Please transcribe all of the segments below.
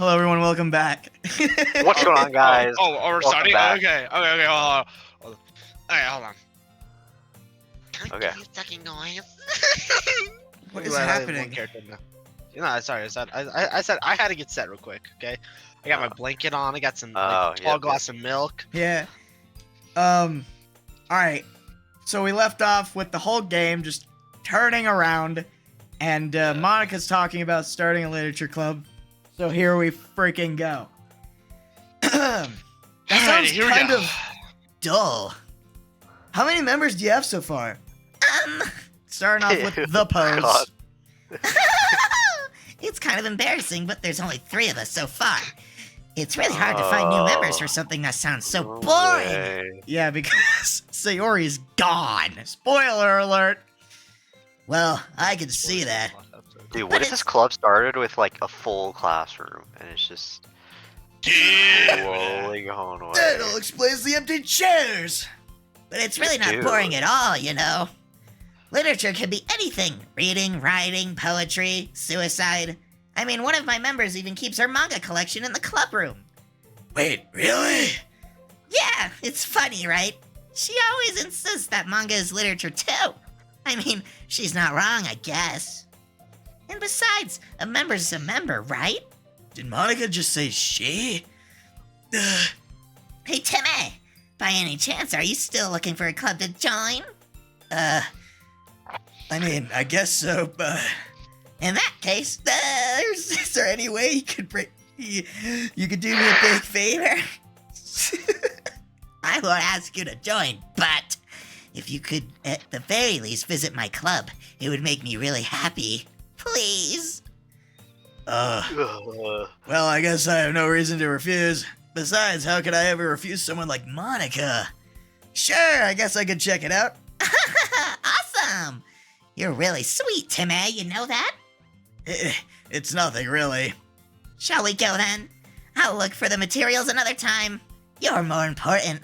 Hello, everyone. Welcome back. What's going on, guys? Oh, we're Welcome starting? back. Okay, hold on. Alright, hold on. Okay. You fucking noise. What is I had happening? one character now. No, sorry. I said I had to get set real quick. Okay, I got my blanket on. I got some tall glass of milk. Yeah. All right. So we left off with the whole game just turning around, and Monica's talking about starting a literature club. So here we freaking go. That sounds here we kind go. of dull. How many members do you have so far? Starting off with the pose. God. It's kind of embarrassing, but there's only 3 of us so far. It's really hard to find new members for something that sounds so No boring. way. Yeah, because Sayori's gone. Spoiler alert. Well, I can see that. Dude, what if this club started with like a full classroom and it's just slowly going away? That'll explain the empty chairs. But it's really not Dude. boring at all, you know. Literature can be anything. Reading, writing, poetry, suicide. I mean, one of my members even keeps her manga collection in the club room. Wait, really? Yeah, it's funny, right? She always insists that manga is literature too. I mean, she's not wrong, I guess. And besides, a member's a member, right? Did Monica just say she? Ugh. Hey, Timmy, by any chance, are you still looking for a club to join? I mean, I guess so, but In that case, is there any way you could do me a big favor? I won't ask you to join, but if you could, at the very least, visit my club, it would make me really happy. Please. Ugh. Well, I guess I have no reason to refuse. Besides, how could I ever refuse someone like Monica? Sure, I guess I could check it out. Awesome. You're really sweet, Timmy, you know that? It's nothing, really. Shall we go then? I'll look for the materials another time. You're more important.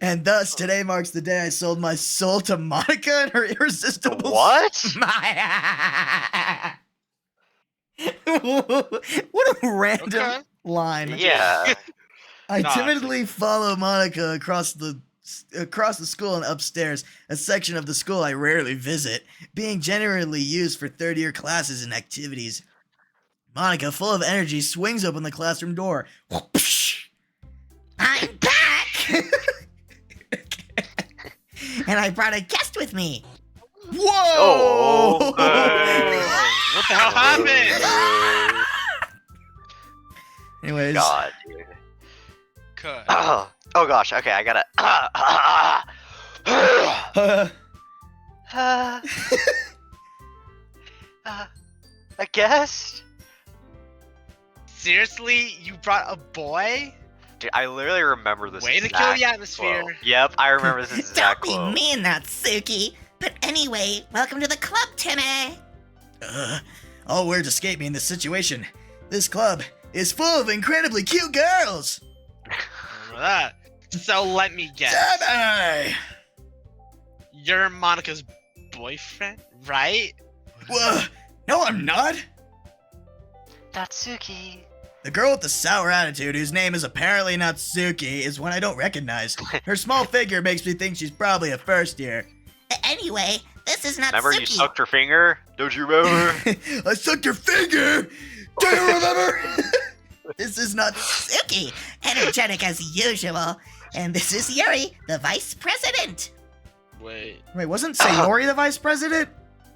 And thus, today marks the day I sold my soul to Monica and her irresistible... What? What a random Okay. line. Yeah. I Nah, timidly follow Monica across the school and upstairs, a section of the school I rarely visit, being generally used for third-year classes and activities. Monica, full of energy, swings open the classroom door. I'm back! And I brought a guest with me. Whoa! Oh. What the hell happened? Anyways, God, dude. Good. Oh gosh. Okay, I gotta. I guess. Seriously, you brought a boy? Dude, I literally remember this. Way to exact kill the atmosphere. quote. Yep, I remember this Don't exact be quote. mean, Natsuki. But anyway, welcome to the club, Timmy. all words escape me in this situation. This club is full of incredibly cute girls. Remember that. So let me guess. Timmy! You're Monica's boyfriend, right? Whoa, no, I'm not. Natsuki. The girl with the sour attitude, whose name is apparently Natsuki, is one I don't recognize. Her small figure makes me think she's probably a first year. Anyway, this is Natsuki. Remember you sucked her finger? Don't you remember? I sucked your finger! Do you remember? This is not... Natsuki, energetic as usual. And this is Yuri, the vice president. Wait. Wait, wasn't Sayori the vice president?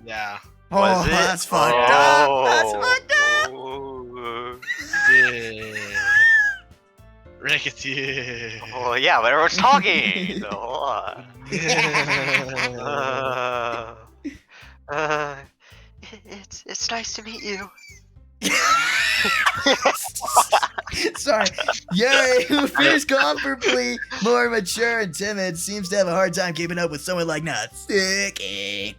Yeah. Oh, Was it? that's fucked up. That's Oh. fucked up. Oh. Yeah. Rickety. Oh yeah, but everyone's talking. So, hold on. It's nice to meet you. Sorry. Yuri, who appears comparably more mature and timid, seems to have a hard time keeping up with someone like Natsuki.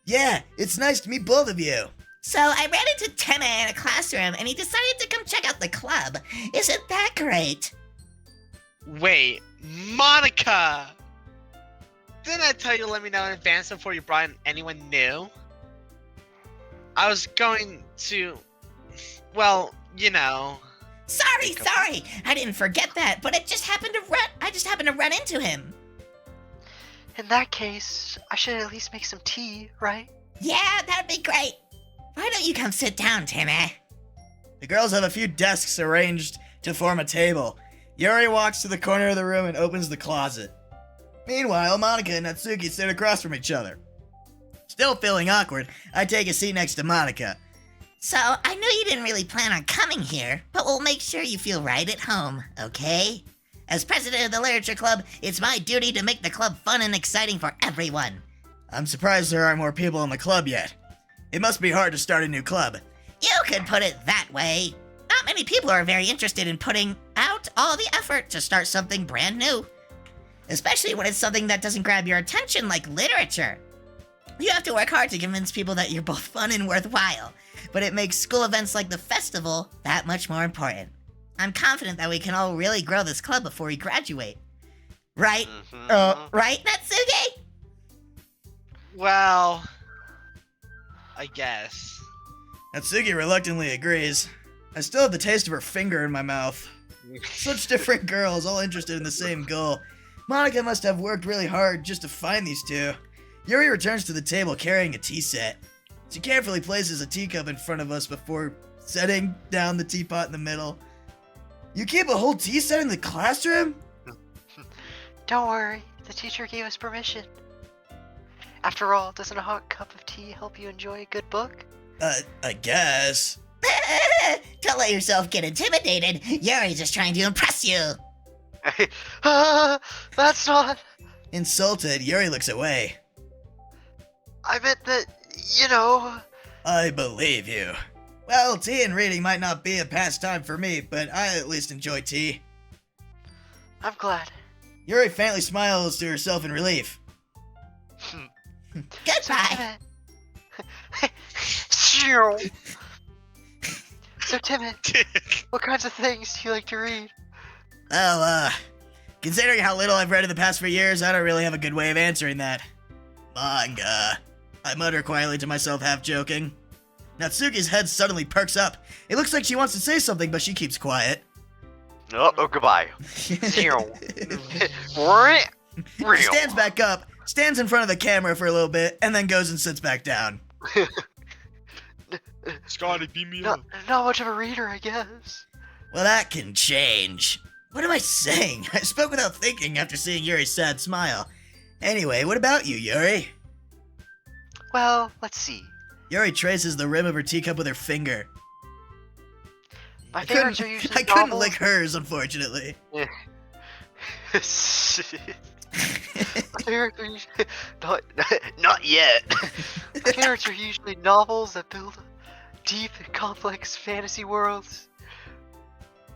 Yeah, it's nice to meet both of you. So I ran into Timmy in a classroom and he decided to come check out the club. Isn't that great? Wait, Monica! Oh, Didn't I tell you to let me know in advance before you brought in anyone new? Oh, I was going to, well, Sorry. I didn't forget that, but I just happened to run into him. In that case, I should at least make some tea, right? Yeah, that'd be great. Why don't you come sit down, Timmy? The girls have a few desks arranged to form a table. Yuri walks to the corner of the room and opens the closet. Meanwhile, Monica and Natsuki sit across from each other. Still feeling awkward, I take a seat next to Monica. So, I know you didn't really plan on coming here, but we'll make sure you feel right at home, okay? As president of the Literature Club, it's my duty to make the club fun and exciting for everyone. I'm surprised there aren't more people in the club yet. It must be hard to start a new club. You could put it that way. Not many people are very interested in putting out all the effort to start something brand new. Especially when it's something that doesn't grab your attention like literature. You have to work hard to convince people that you're both fun and worthwhile, but it makes school events like the festival that much more important. I'm confident that we can all really grow this club before we graduate. Right? Right, Natsuki? well, I guess. Natsuki reluctantly agrees. I still have the taste of her finger in my mouth. Such different girls, all interested in the same goal. Monica must have worked really hard just to find these two. Yuri returns to the table carrying a tea set. She carefully places a teacup in front of us before setting down the teapot in the middle. You keep a whole tea set in the classroom? Don't worry, the teacher gave us permission. After all, doesn't a hot cup of tea help you enjoy a good book? I guess. Don't let yourself get intimidated. Yuri's just trying to impress you. That's not... Insulted, Yuri looks away. I meant that, I believe you. Well, tea and reading might not be a pastime for me, but I at least enjoy tea. I'm glad. Yuri faintly smiles to herself in relief. Goodbye. So timid. What kinds of things do you like to read? Well, considering how little I've read in the past few years, I don't really have a good way of answering that. Manga. I mutter quietly to myself, half joking. Natsuki's head suddenly perks up. It looks like she wants to say something, but she keeps quiet. Oh, goodbye. She stands back up, stands in front of the camera for a little bit, and then goes and sits back down. Scotty, beat me not much of a reader, I guess. Well, that can change. What am I saying? I spoke without thinking after seeing Yuri's sad smile. Anyway, what about you, Yuri? Well, let's see. Yuri traces the rim of her teacup with her finger. My favorites are usually I couldn't novels. lick hers, unfortunately. My favorites are usually... Not yet. My favorites are usually novels that build deep and complex fantasy worlds.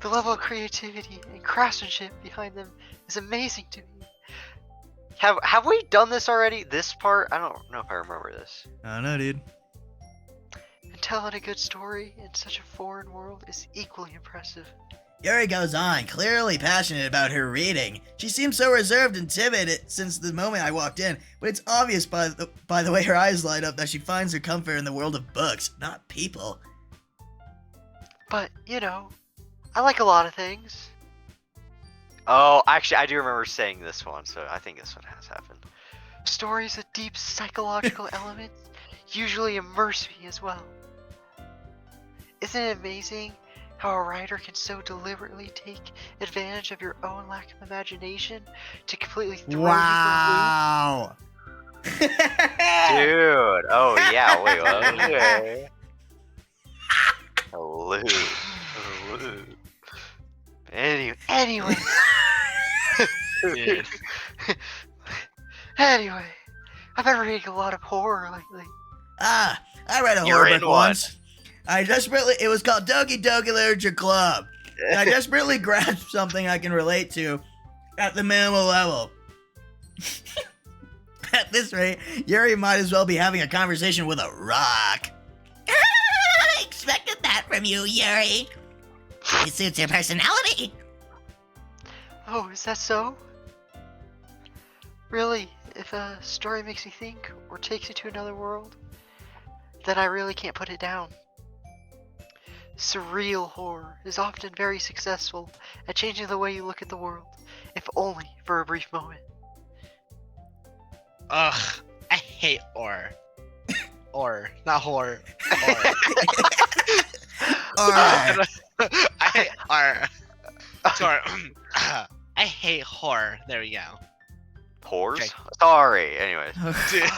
The level of creativity and craftsmanship behind them is amazing to me. Have we done this already? This part? I don't know if I remember this. I don't know, dude. And telling a good story in such a foreign world is equally impressive. Yuri goes on, clearly passionate about her reading. She seems so reserved and timid since the moment I walked in, but it's obvious by the way her eyes light up that she finds her comfort in the world of books, not people. But, I like a lot of things. Oh, actually, I do remember saying this one, so I think this one has happened. Stories with deep psychological elements usually immerse me as well. Isn't it amazing how a writer can so deliberately take advantage of your own lack of imagination to completely throw Wow. you for a loop? Dude, oh yeah, wait, okay. A loop. Anyway. Anyway, I've been reading a lot of horror lately. I read a horror book once. It was called Doki Doki Literature Club. And I desperately grasped something I can relate to at the minimal level. At this rate, Yuri might as well be having a conversation with a rock. I expected that from you, Yuri. It suits your personality. Oh, is that so? Really, if a story makes you think or takes you to another world, then I really can't put it down. Surreal horror is often very successful at changing the way you look at the world, if only for a brief moment. Ugh, I hate horror. Or, not horror. Or. Alright. I hate horror. Sorry. I hate horror. There we go. Whores? Okay. Sorry, anyways. Dude.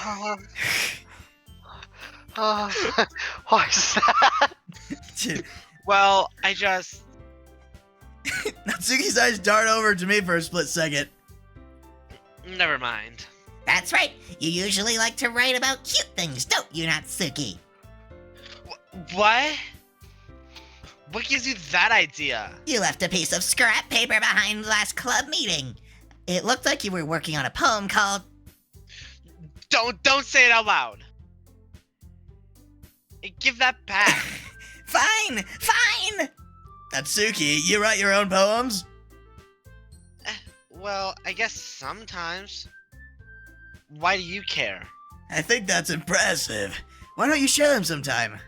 Why is that? Well, I just. Natsuki's eyes dart over to me for a split second. Never mind. That's right. You usually like to write about cute things, don't you, Natsuki? What? What gives you that idea? You left a piece of scrap paper behind last club meeting. It looked like you were working on a poem called... Don't say it out loud. Give that back. Fine! Natsuki, you write your own poems? Well, I guess sometimes. Why do you care? I think that's impressive. Why don't you share them sometime?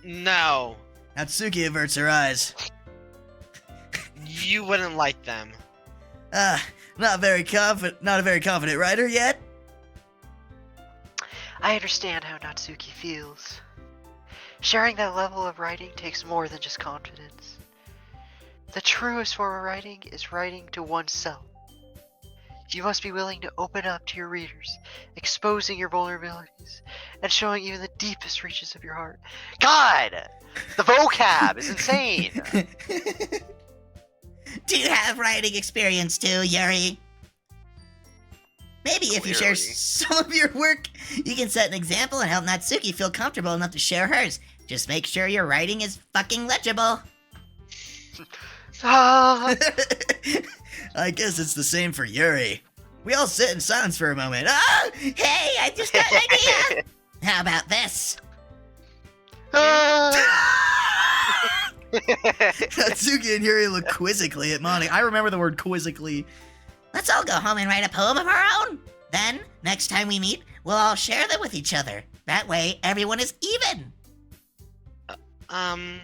No, Natsuki averts her eyes. you wouldn't like them. Not a very confident writer yet? I understand how Natsuki feels. Sharing that level of writing takes more than just confidence. The truest form of writing is writing to oneself. You must be willing to open up to your readers, exposing your vulnerabilities, and showing even the deepest reaches of your heart. God! The vocab is insane! Do you have writing experience too, Yuri? Maybe if you share Clearly. some of your work, you can set an example and help Natsuki feel comfortable enough to share hers. Just make sure your writing is fucking legible. Ah, I guess it's the same for Yuri. We all sit in silence for a moment. Oh, hey, I just got an idea. How about this? ah. Natsuki and Yuri look quizzically at Monica. I remember the word quizzically. Let's all go home and write a poem of our own. Then, next time we meet, we'll all share them with each other. That way, everyone is even. Ah.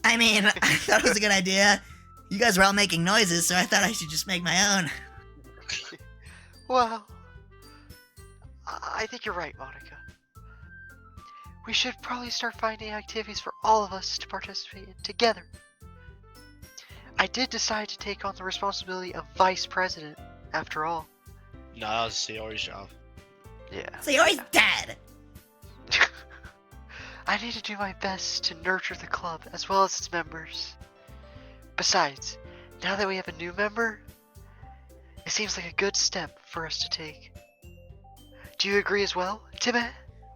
I mean, I thought it was a good idea. You guys were all making noises, so I thought I should just make my own. Well, I think you're right, Monica. We should probably start finding activities for all of us to participate in together. I did decide to take on the responsibility of vice president, after all. No, that was Sayori's job. Yeah. So you're always dead. I need to do my best to nurture the club as well as its members. Besides, now that we have a new member, it seems like a good step for us to take. Do you agree as well, Timmy?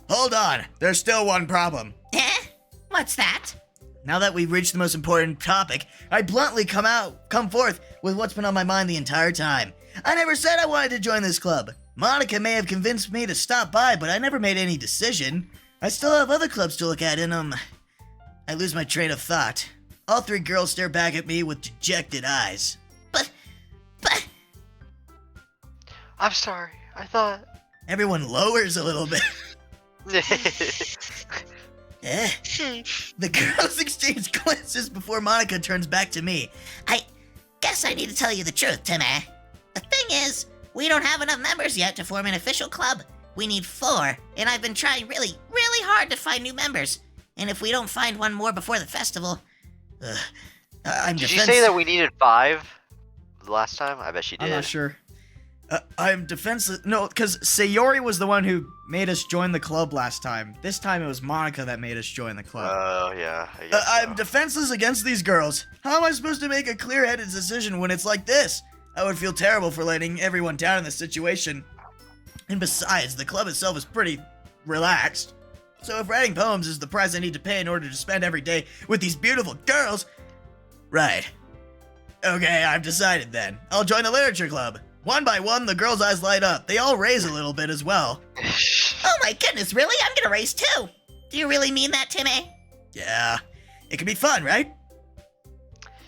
Hold on, there's still one problem. Eh? What's that? Now that we've reached the most important topic, I bluntly come forth with what's been on my mind the entire time. I never said I wanted to join this club. Monica may have convinced me to stop by, but I never made any decision. I still have other clubs to look at, and I lose my train of thought. All three girls stare back at me with dejected eyes. But... I'm sorry, I thought... Everyone lowers a little bit. Eh. The girls exchange glances before Monica turns back to me. I guess I need to tell you the truth, Timmy. The thing is, we don't have enough members yet to form an official club. We need 4, and I've been trying really hard to find new members. And if we don't find one more before the festival... I'm Did you say that we needed 5 the last time? I bet she did. I'm not sure. I'm defenseless. No, because Sayori was the one who made us join the club last time. This time it was Monica that made us join the club. Oh, yeah. I guess I'm so. defenseless against these girls. How am I supposed to make a clear-headed decision when it's like this? I would feel terrible for letting everyone down in this situation. And besides, the club itself is pretty relaxed. So if writing poems is the price I need to pay in order to spend every day with these beautiful girls... Right. Okay, I've decided then. I'll join the literature club. One by one, the girls' eyes light up. They all raise a little bit as well. Oh my goodness, really? I'm gonna race too. Do you really mean that, Timmy? Yeah. It can be fun, right?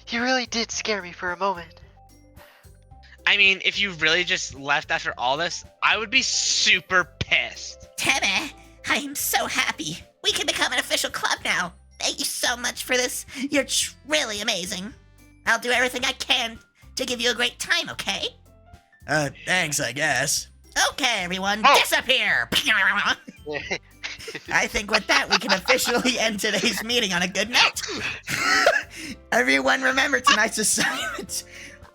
You really did scare me for a moment. I mean, if you really just left after all this, I would be super pissed. Timmy, I'm so happy. We can become an official club now. Thank you so much for this. You're really amazing. I'll do everything I can to give you a great time, okay? Thanks, I guess. Okay, everyone, Oh. disappear! I think with that, we can officially end today's meeting on a good note. Everyone remember tonight's assignment.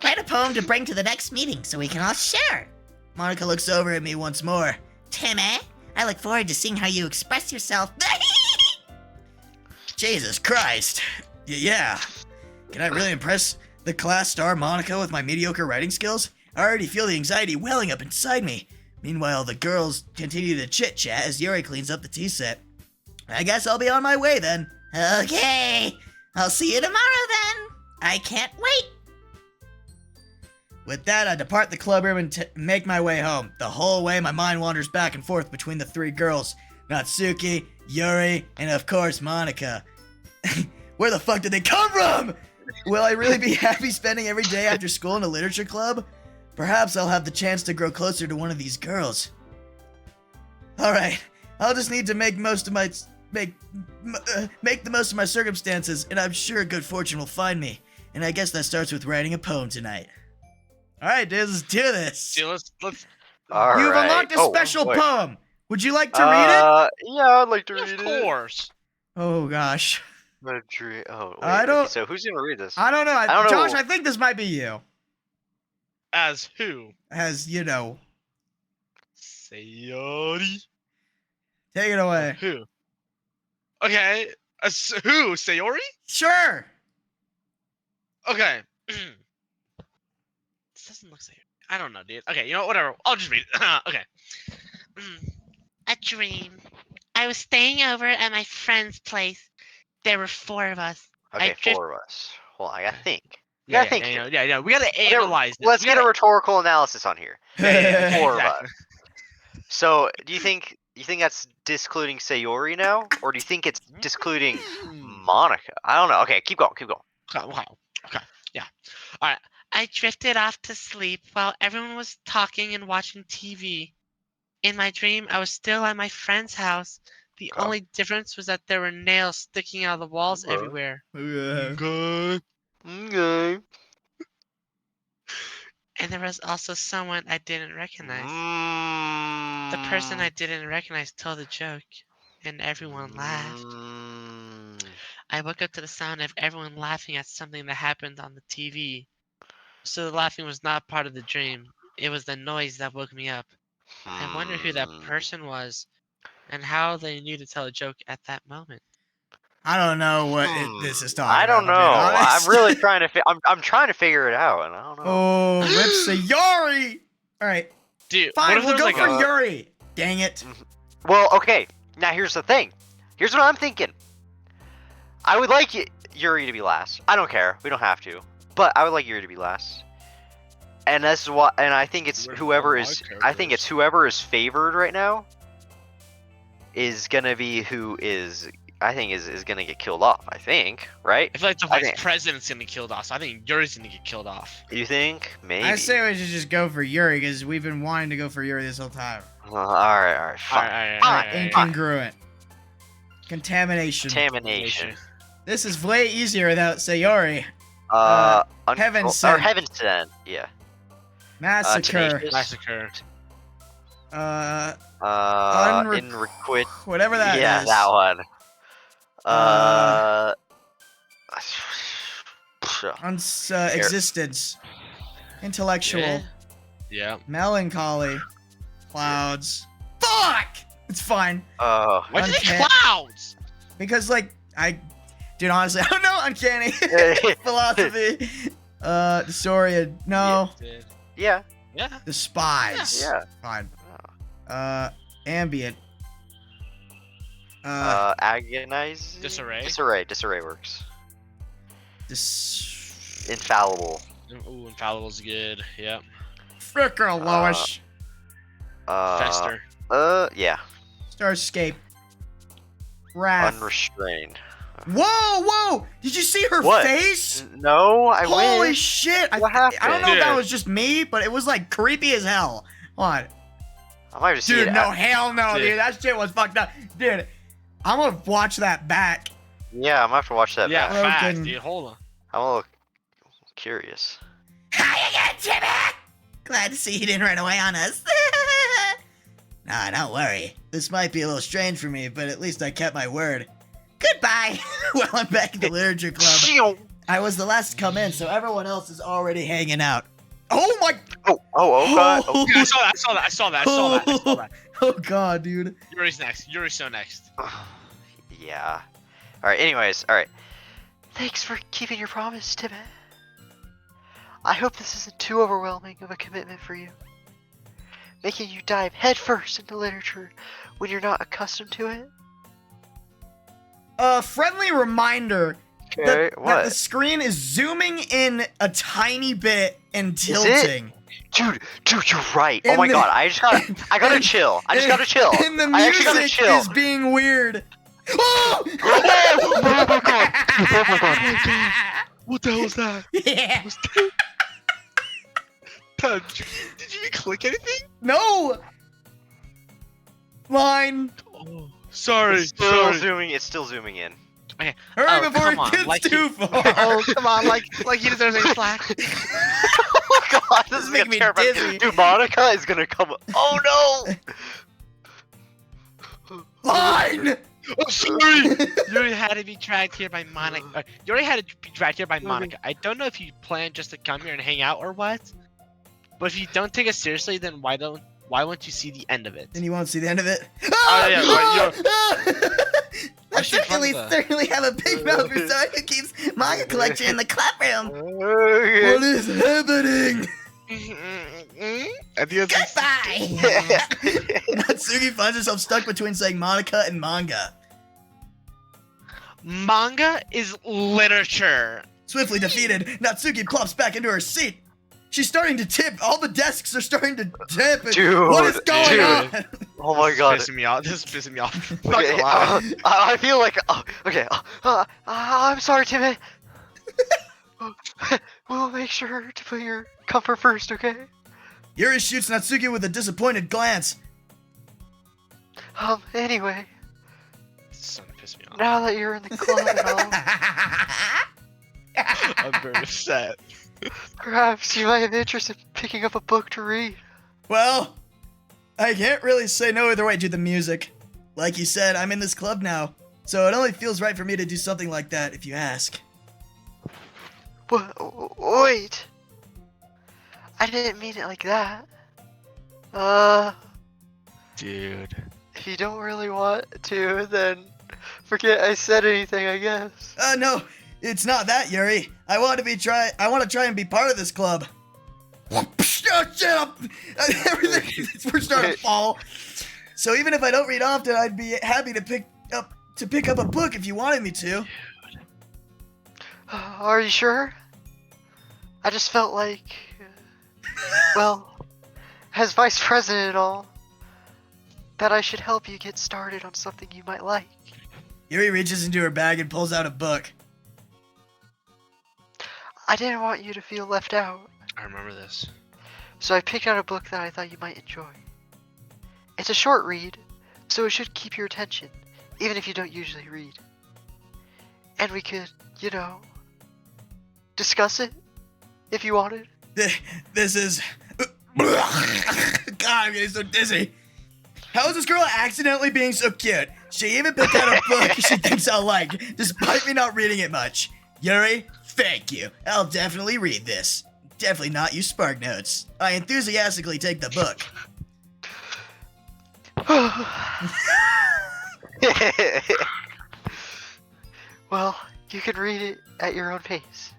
Write a poem to bring to the next meeting so we can all share. Monica looks over at me once more. Timmy, I look forward to seeing how you express yourself. Jesus Christ. Yeah. Can I really impress the class star Monica with my mediocre writing skills? I already feel the anxiety welling up inside me. Meanwhile, the girls continue to chit-chat as Yuri cleans up the tea set. I guess I'll be on my way then. Okay, I'll see you tomorrow then. I can't wait. With that, I depart the club room and make my way home. The whole way, my mind wanders back and forth between the three girls. Natsuki, Yuri, and of course, Monica. Where the fuck did they come from? Will I really be happy spending every day after school in a literature club? Perhaps I'll have the chance to grow closer to one of these girls. Alright, I'll just need to make the most of my circumstances, and I'm sure good fortune will find me. And I guess that starts with writing a poem tonight. Alright, dudes, let's do this. See, let's All You've right. unlocked a Oh, special wait. poem. Would you like to read it? Yeah, I'd like to read of it. course. Oh gosh. Oh, wait. I don't- Okay, so who's gonna read this? I don't know. I don't Josh, know. I think this might be you. As who? As you know. Sayori. Take it away. Who? Okay. As who? Sayori? Sure. Okay. This doesn't look Sayori. I don't know, dude. Okay, you know what? Whatever. I'll just read it. Okay. A dream. I was staying over at my friend's place. There were 4 of us. Okay, I just- 4 of us. Well, I gotta think. You Yeah, gotta think. yeah, here. yeah. We gotta There- analyze this. Let's We get a gotta- rhetorical analysis on here. yeah, 4 exactly. of us. So, do you think that's discluding Sayori now, or do you think it's discluding Monica? I don't know. Okay, keep going. Okay. Yeah. I drifted off to sleep while everyone was talking and watching TV. In my dream, I was still at my friend's house. The Okay. only difference was that there were nails sticking out of the walls Okay. everywhere. Good. Okay. And there was also someone I didn't recognize. The Mm. person I didn't recognize told a joke, and everyone laughed. Mm. I woke up to the sound of everyone laughing at something that happened on the TV. So the laughing was not part of the dream. It was the noise that woke me up. I wonder who that Hmm. person was and how they knew to tell a joke at that moment. I don't know what this is talking I don't about. know. I'm being honest. I'm really trying to. I'm trying to figure it out, and I don't know. Oh, rips Sayori. All right, Dude, fine. what if We'll there go was for like Yuri. Dang it. Well, okay. Now here's the thing. Here's what I'm thinking. I would like Yuri to be last. I don't care. We don't have to. But I would like Yuri to be last. And that's what. And I think it's Where's whoever all my is. I think it's characters? whoever is favored right now. Is gonna be who is. I think is gonna get killed off. I think. Right? I feel like the I vice think- president's gonna get killed off. So I think Yuri's gonna get killed off. You think? Maybe. I say we should just go for Yuri because we've been wanting to go for Yuri this whole time. All right. Fine. Alright. Incongruent. Contamination. Contamination. This is way easier without Sayori. Heaven Or sent. Heaven sent. Yeah. Massacre. Tenacious. Massacre. Unre- Inrequit. Whatever that is. Yeah, that one. Existence. Intellectual. Yeah. Yeah. Melancholy. Clouds. Fuck! It's fine. Oh. Why did they Uncanny. clouds? Because, like, dude, honestly, I don't know. Uncanny. Philosophy. Soria. No. Yeah. Yeah. The spies. Yeah. Fine. Ambient. Agonize. Disarray. Disarray works. Dis- Infallible. Ooh, Infallible's good. Yep. Fricker, Lois. Fester. Yeah. Starscape. Wrath. Unrestrained. Whoa! Did you see her What? face? No, I Holy wish. shit! What happened? I don't know if that Dude. was just me, but it was like creepy as hell. What? I might have seen Dude, it. no, hell no, Dude. dude. That shit was fucked up. Dude, I'm gonna watch that back. Yeah, I'm gonna have to watch that Yeah, back. back. fast, Fucking- dude. Hold on. I'm a little curious. Hi again, Jimmy! Glad to see you didn't run away on us. Nah, don't worry. This might be a little strange for me, but at least I kept my word. Goodbye. Well, I'm back at the literature club. I was the last to come in, so everyone else is already hanging out. Oh my! Oh god. Oh. Yeah, I saw that. Oh god, dude. Yuri's next. Yuri's so next. Yeah. Alright, anyways, alright. Thanks for keeping your promise, Timmy. I hope this isn't too overwhelming of a commitment for you. Making you dive headfirst into literature when you're not accustomed to it. A friendly reminder Okay, that the what? screen is zooming in a tiny bit and tilting. Dude, you're right. And Oh my the- god, I gotta chill. I just gotta chill. And the I actually gotta music chill. is being weird. Oh! Oh my god. Oh my god. What the hell was that? Yeah. Did you click anything? No. Line. Oh, sorry. It's still zooming. It's still zooming in. Hurry Oh, before come on, it gets like too far. Oh, come on, like he deserves any slack. Oh god, this is making me gonna terrify dizzy. Dude, Monica is gonna come. Oh no! Line. I'm sorry. You already had to be dragged here by Monica. You already had to be dragged here by Monica. I don't know if you plan just to come here and hang out or what. But if you don't take it seriously, then why won't you see the end of it? Then you won't see the end of it. Oh, yeah, right, I certainly have a big mouth for someone who keeps manga collection in the club room. What is happening? I think that's Goodbye. Natsuki finds herself stuck between saying Monica and manga. manga is literature. Swiftly defeated, Natsuki plops back into her seat. She's starting to tip. All the desks are starting to tip. Dude, what is going dude. on? Oh my god. This is pissing me off. This is pissing me off. Not Okay, gonna lie. I feel like. Okay. I'm sorry, Timmy. We'll make sure to put your comfort first, okay? Yuri shoots Natsuki with a disappointed glance. Anyway, This is starting to piss me off. now that you're in the club and all, I'm very upset. perhaps you might have interest in picking up a book to read. Well, I can't really say no either way to the music. Like you said, I'm in this club now, so it only feels right for me to do something like that, if you ask. Wait. I didn't mean it like that. Dude. If you don't really want to, then forget I said anything, I guess. No, it's not that, Yuri. I want to try and be part of this club. Oh, shit! Everything we're starting to fall. So even if I don't read often, I'd be happy to pick up a book if you wanted me to. Are you sure? I just felt like, well, as vice president and all, that I should help you get started on something you might like. Yuri reaches into her bag and pulls out a book. I didn't want you to feel left out, I remember this. so I picked out a book that I thought you might enjoy. It's a short read, so it should keep your attention, even if you don't usually read. And we could, discuss it, if you wanted. This is... God, I'm getting so dizzy. How is this girl accidentally being so cute? She even picked out a book she thinks I'll like, despite me not reading it much. Yuri, thank you. I'll definitely read this. Definitely not use Spark Notes. I enthusiastically take the book. Well, you can read it at your own pace.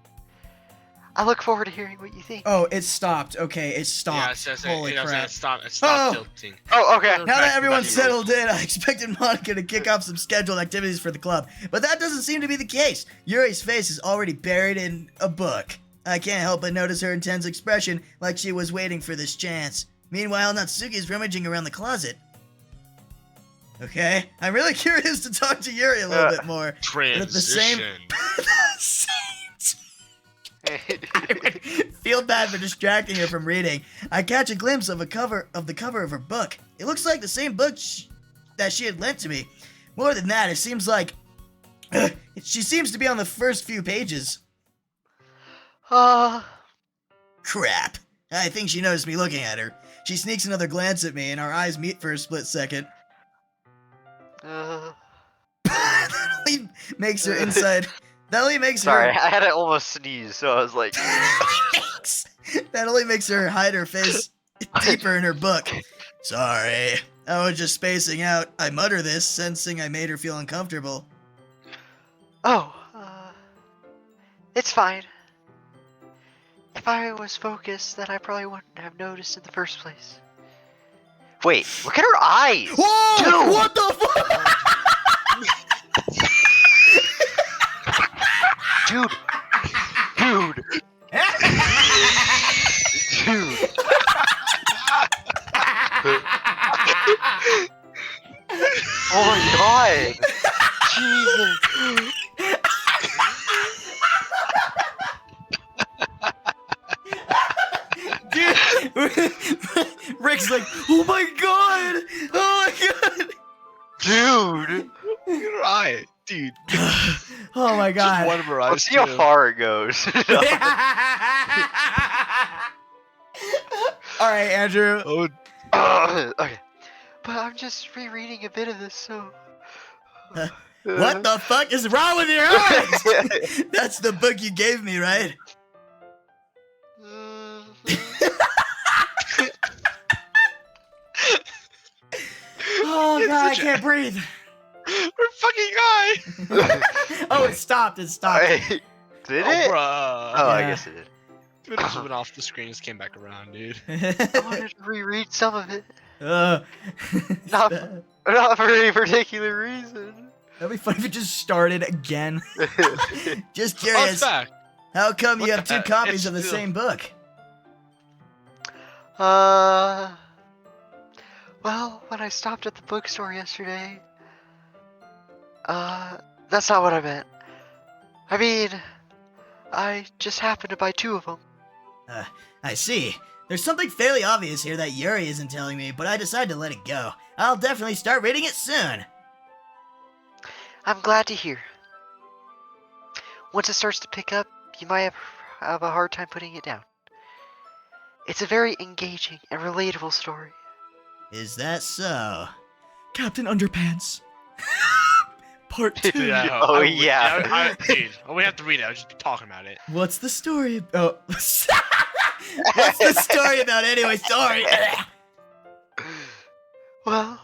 I look forward to hearing what you think. Oh, it stopped. Okay, it stopped. Yeah, it says Holy crap. it stopped Oh. tilting. Oh, okay. Now that everyone's settled in, I expected Monica to kick off some scheduled activities for the club, but that doesn't seem to be the case. Yuri's face is already buried in a book. I can't help but notice her intense expression, like she was waiting for this chance. Meanwhile, Natsuki's rummaging around the closet. Okay, I'm really curious to talk to Yuri a little bit more. But at the same, I would feel bad for distracting her from reading. I catch a glimpse of the cover of her book. It looks like the same book that she had lent to me. More than that, it seems like she seems to be on the first few pages. Crap. I think she noticed me looking at her. She sneaks another glance at me, and our eyes meet for a split second. That only makes her inside. That only makes Sorry, her. I had to almost sneeze, so I was like. That only makes her hide her face deeper in her book. Sorry, I was just spacing out. I mutter this, sensing I made her feel uncomfortable. Oh, it's fine. If I was focused, then I probably wouldn't have noticed in the first place. Wait, look at her eyes! Whoa! Dude! What the fuck? Dude! Dude! Dude! Oh my god! Jesus! Dude! Rick's like, oh my god! Oh my god! Dude! You're right, dude. Oh my Just god. one of her eyes. Let's see how too. far it goes. Alright, Andrew. Oh, Okay. But I'm just rereading a bit of this, so. What the fuck is wrong with your eyes? That's the book you gave me, right? Oh god, I can't breathe. her fucking eye. Oh, it stopped. It stopped. Did it? Oh, bruh. Oh, I Yeah. guess it did. It just went off the screen. Just came back around, dude. I wanted to reread some of it. It's Not- bad. Not for any particular reason. That'd be funny if it just started again. Just Oh, curious, it's back. how come you What have two the- copies it's of the still- same book? Well, when I stopped at the bookstore yesterday, that's not what I meant. I mean, I just happened to buy two of them. I see. There's something fairly obvious here that Yuri isn't telling me, but I decided to let it go. I'll definitely start reading it soon. I'm glad to hear. Once it starts to pick up, you might have a hard time putting it down. It's a very engaging and relatable story. Is that so? Captain Underpants. Part 2. Yeah, Oh, I- yeah. dude, we have to read it. I'll just be talking about it. What's the story? Oh. What's the story about anyway? Sorry. Well,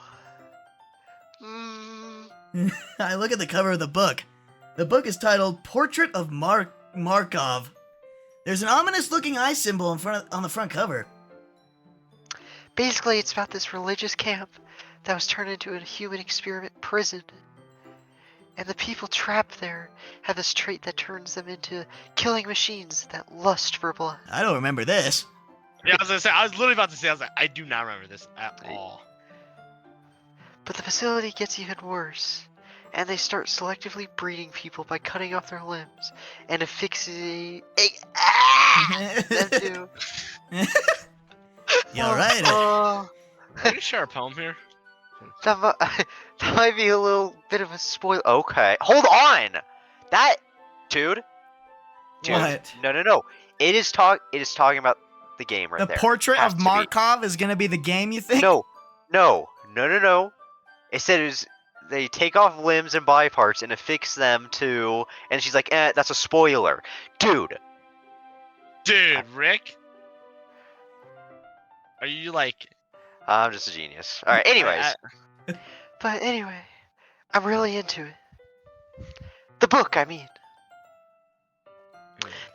I look at the cover of the book. The book is titled Portrait of Markov. There's an ominous-looking eye symbol on the front cover. basically it's about this religious camp that was turned into a human experiment prison. And the people trapped there have this trait that turns them into killing machines that lust for blood. I don't remember this. Yeah, I was gonna say. I was literally about to say. I was like, I do not remember this at all. But the facility gets even worse, and they start selectively breeding people by cutting off their limbs and affixing them to. You alright? Oh, Can you share a poem here? that might be a little bit of a spoil. Okay, hold on. That dude. What? No. It is talking about the game right The there. Portrait Has of to be. Markov is gonna be the game, you think? No. It said they take off limbs and body parts and affix them to, and she's like, that's a spoiler. Dude. Dude, Rick. Are you like? I'm just a genius. Alright, anyways. But anyway, I'm really into it. The book, I mean.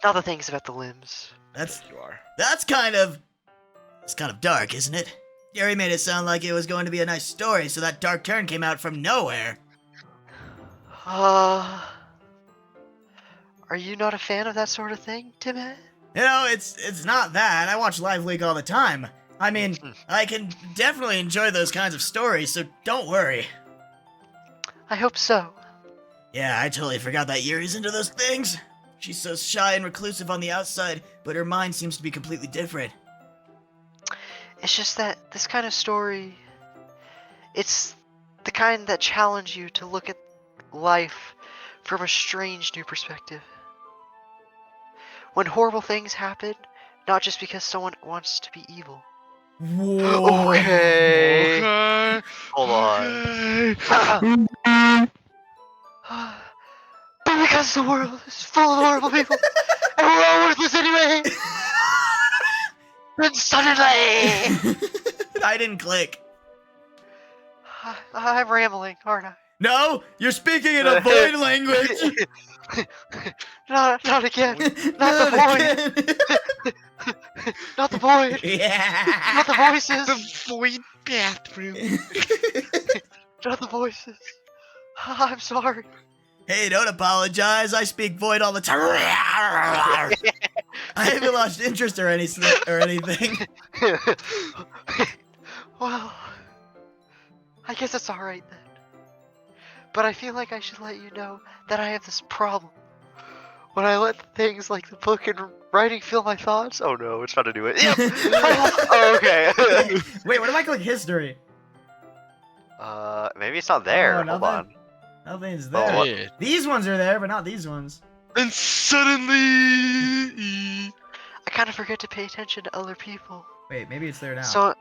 Not the things about the limbs. You are. It's kind of dark, isn't it? Gary made it sound like it was going to be a nice story, so that dark turn came out from nowhere. Are you not a fan of that sort of thing, Timmy? You know, it's not that. I watch Live League all the time. I mean, I can definitely enjoy those kinds of stories, so don't worry. I hope so. Yeah, I totally forgot that Yuri's into those things. She's so shy and reclusive on the outside, but her mind seems to be completely different. It's just that this kind of story, it's the kind that challenge you to look at life from a strange new perspective. When horrible things happen, not just because someone wants to be evil. Whoa. Okay. Okay. Hold on. But because the world is full of horrible people, and we're all worthless anyway, then suddenly... I didn't click. I'm rambling, aren't I? No, you're speaking in a void language. Not again. Not the void. Not the void. Yeah. Not the voices. The void bathroom. Not the voices. I'm sorry. Hey, don't apologize. I speak void all the time. I haven't lost interest or anything. Well, I guess it's alright then. But I feel like I should let you know that I have this problem. When I let things like the book and writing fill my thoughts. Oh no, it's trying to do it. Yep. Oh, okay. Wait, what if I click history? Maybe it's not there. Oh, Hold nothing? on. Nothing's Oh, there. what? Yeah. These ones are there, but not these ones. And suddenly, I kind of forget to pay attention to other people. Wait, maybe it's there now. So,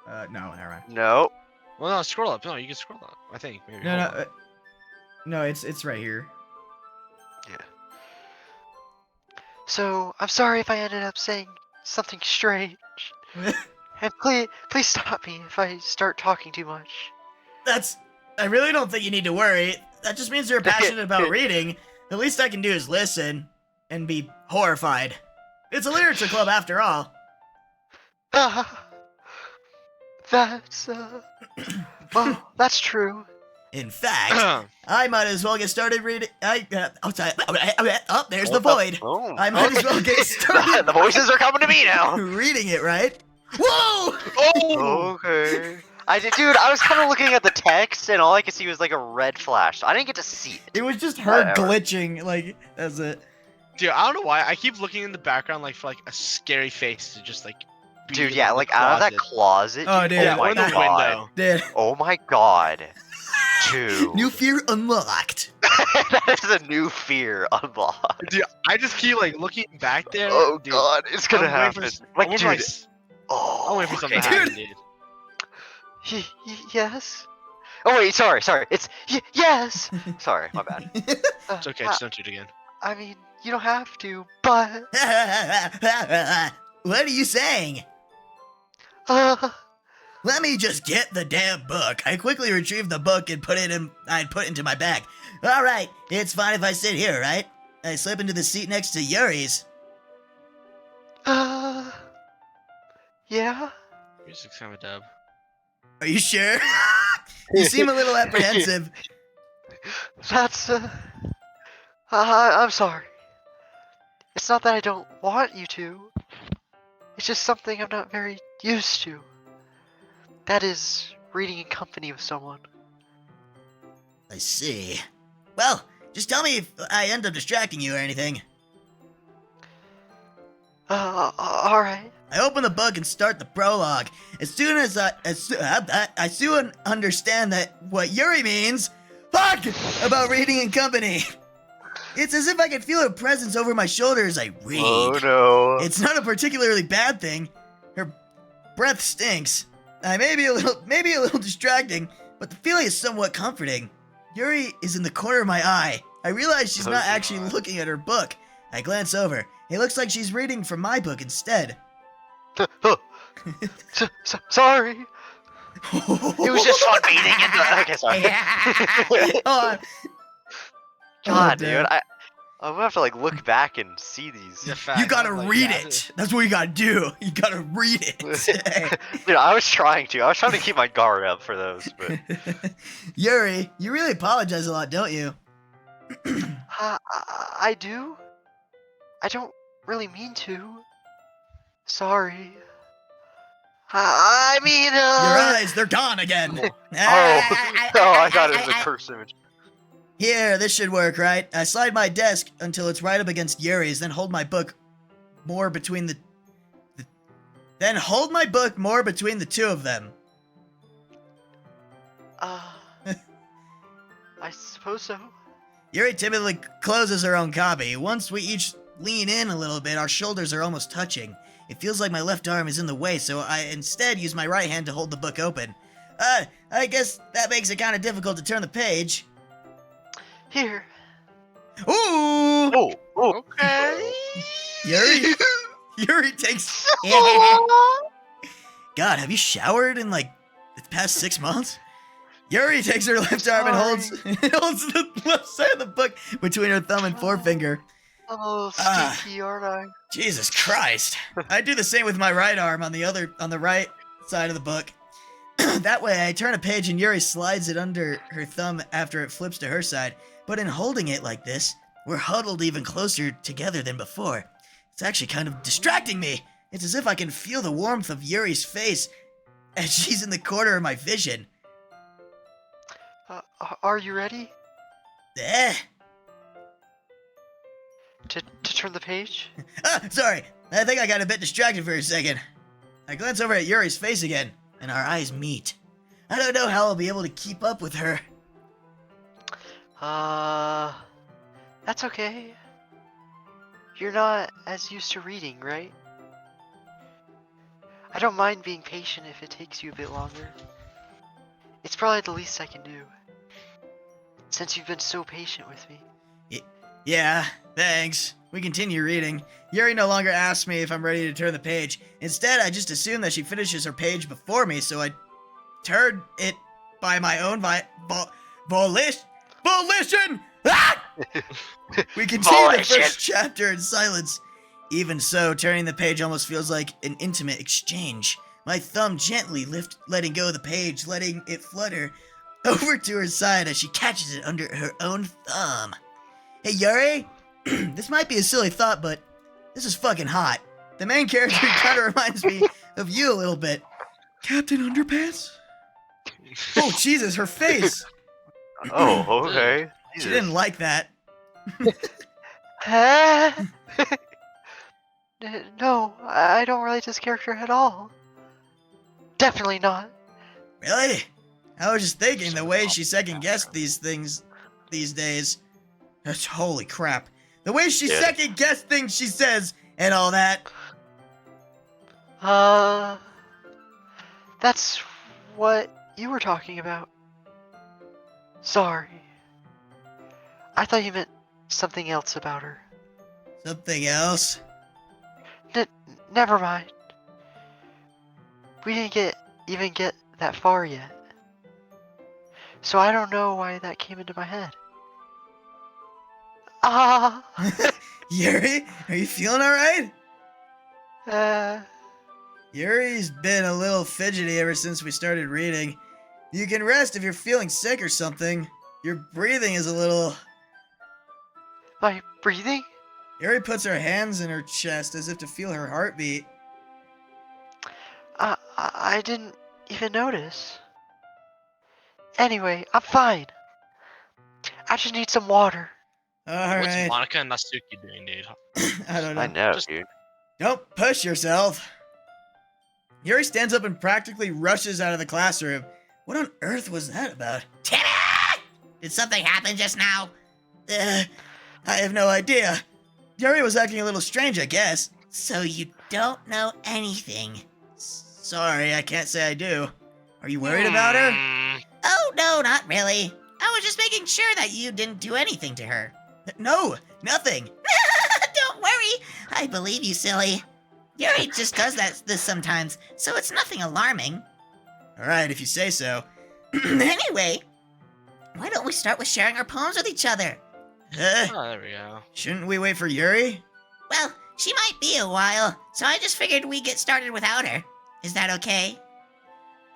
No, never mind. no. well, no, scroll up. No, you can scroll up. I think maybe. No, Hold no, on. no. It's right here. So, I'm sorry if I ended up saying something strange. And please stop me if I start talking too much. I really don't think you need to worry. That just means you're passionate about reading. The least I can do is listen and be horrified. It's a literature club after all. That's, well, that's true. In fact, I might as well get started reading. There's the void. Oh. I might as well get started The voices are coming to me now. reading it, right? Whoa! Oh! Okay. Dude, I was kind of looking at the text, and all I could see was like a red flash. I didn't get to see it. It was just her Whatever. glitching. Like, that's it. Dude, I don't know why. I keep looking in the background like for like a scary face to just like. be Dude, in yeah, the like out of that closet. closet. Oh, dude. Yeah, Oh my or the god. window. Dude, Oh my god. Dude. new fear unlocked. That is a new fear unlocked. Dude, I just keep like looking back there. Oh dude, god, it's gonna I'm waiting happen. for, Like, I'm waiting dude. for, like, Oh, I'm waiting for something to okay. happen, dude. Yes. Oh wait, sorry. It's yes. Sorry, my bad. It's okay, just don't do it again. I mean, you don't have to, but What are you saying? uh, Let me just get the damn book. I quickly retrieved the book and put it into my bag. All right, it's fine if I sit here, right? I slip into the seat next to Yuri's. yeah. Music's kind of a dub. Are you sure? You seem a little apprehensive. That's I'm sorry. It's not that I don't want you to. It's just something I'm not very used to. That is reading in company with someone. I see. Well, just tell me if I end up distracting you or anything. All right. I open the book and start the prologue. As soon as I soon understand that what Yuri means, fuck, about reading in company. It's as if I could feel her presence over my shoulder as I read. Oh no. It's not a particularly bad thing. Her breath stinks. I may be a little distracting, but the feeling is somewhat comforting. Yuri is in the corner of my eye. I realize she's not actually looking at her book. I glance over. It looks like she's reading from my book instead. Sorry. It was just fun beating into. Okay, sorry. Oh, God, damn. dude, I'm gonna have to like look back and see these. Yeah, fact, You gotta like, read yeah, it. That's what you gotta do. You gotta read it. Dude, I was trying to keep my guard up for those, but Yuri, you really apologize a lot, don't you? I do. I don't really mean to. Sorry. I mean, Your eyes, they're gone again. Oh, I thought it was a curse image. Here, this should work, right? I slide my desk until it's right up against Yuri's, then hold my book more between the two of them. I suppose so. Yuri timidly closes her own copy. Once we each lean in a little bit, our shoulders are almost touching. It feels like my left arm is in the way, so I instead use my right hand to hold the book open. I guess that makes it kind of difficult to turn the page. Here. Ooh! Oh. Okay. Yuri takes... God, have you showered in, like, the past 6 months? Yuri takes her left arm and holds the left side of the book between her thumb and forefinger. Oh, stinky, aren't I? Jesus Christ. I do the same with my right arm on the right side of the book. That way I turn a page and Yuri slides it under her thumb after it flips to her side. But in holding it like this, we're huddled even closer together than before. It's actually kind of distracting me. It's as if I can feel the warmth of Yuri's face as she's in the corner of my vision. Are you ready? To turn the page? Sorry. I think I got a bit distracted for a second. I glance over at Yuri's face again, and our eyes meet. I don't know how I'll be able to keep up with her. That's okay. You're not as used to reading, right? I don't mind being patient if it takes you a bit longer. It's probably the least I can do. Since you've been so patient with me. Yeah, thanks. We continue reading. Yuri no longer asks me if I'm ready to turn the page. Instead, I just assume that she finishes her page before me, so I turn it by my own volition! Ah! We continue the first chapter in silence. Even so, turning the page almost feels like an intimate exchange. My thumb gently letting go of the page, letting it flutter over to her side as she catches it under her own thumb. Hey, Yuri? This might be a silly thought, but this is fucking hot. The main character kind of reminds me of you a little bit. Captain Underpants? Oh, Jesus, her face. Oh, okay. She didn't like that. No, I don't relate to this character at all. Definitely not. Really? I was just thinking the way she second-guessed these things these days. That's holy crap. The way she second-guessed things she says and all that. That's what you were talking about. Sorry. I thought you meant something else about her. Something else? Never mind. We didn't even get that far yet. So I don't know why that came into my head. Yuri, are you feeling alright? Uh, Yuri's been a little fidgety ever since we started reading. You can rest if you're feeling sick or something. Your breathing is a little... my breathing? Yuri puts her hands in her chest as if to feel her heartbeat. I didn't even notice. Anyway, I'm fine. I just need some water. What's Alright. Monica and Natsuki doing, dude? I don't know. I know, Just- dude. Don't push yourself. Yuri stands up and practically rushes out of the classroom. What on earth was that about? Timmy! Did something happen just now? I have no idea. Yuri was acting a little strange, I guess. So you don't know anything. Sorry, I can't say I do. Are you worried about her? Oh, no, not really. I was just making sure that you didn't do anything to her. No, nothing. Don't worry. I believe you, silly. Yuri just does this sometimes, so it's nothing alarming. All right, if you say so. Anyway, why don't we start with sharing our poems with each other? Oh, there we go. Shouldn't we wait for Yuri? Well, she might be a while, so I just figured we'd get started without her. Is that okay?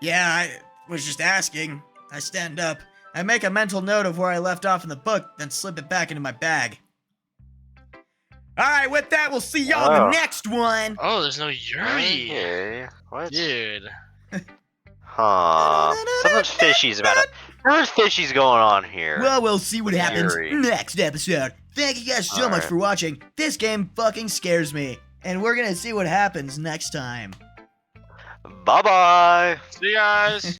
Yeah, I was just asking. I stand up. I make a mental note of where I left off in the book, then slip it back into my bag. All right, with that, we'll see y'all in the next one. Oh, there's no Yuri. Okay. What? Dude. Huh. Something's fishy's going on here. Well, we'll see what happens Yuri. next episode. Thank you guys so much Alright. for watching. This game fucking scares me. And we're gonna see what happens next time. Bye-bye. See you guys.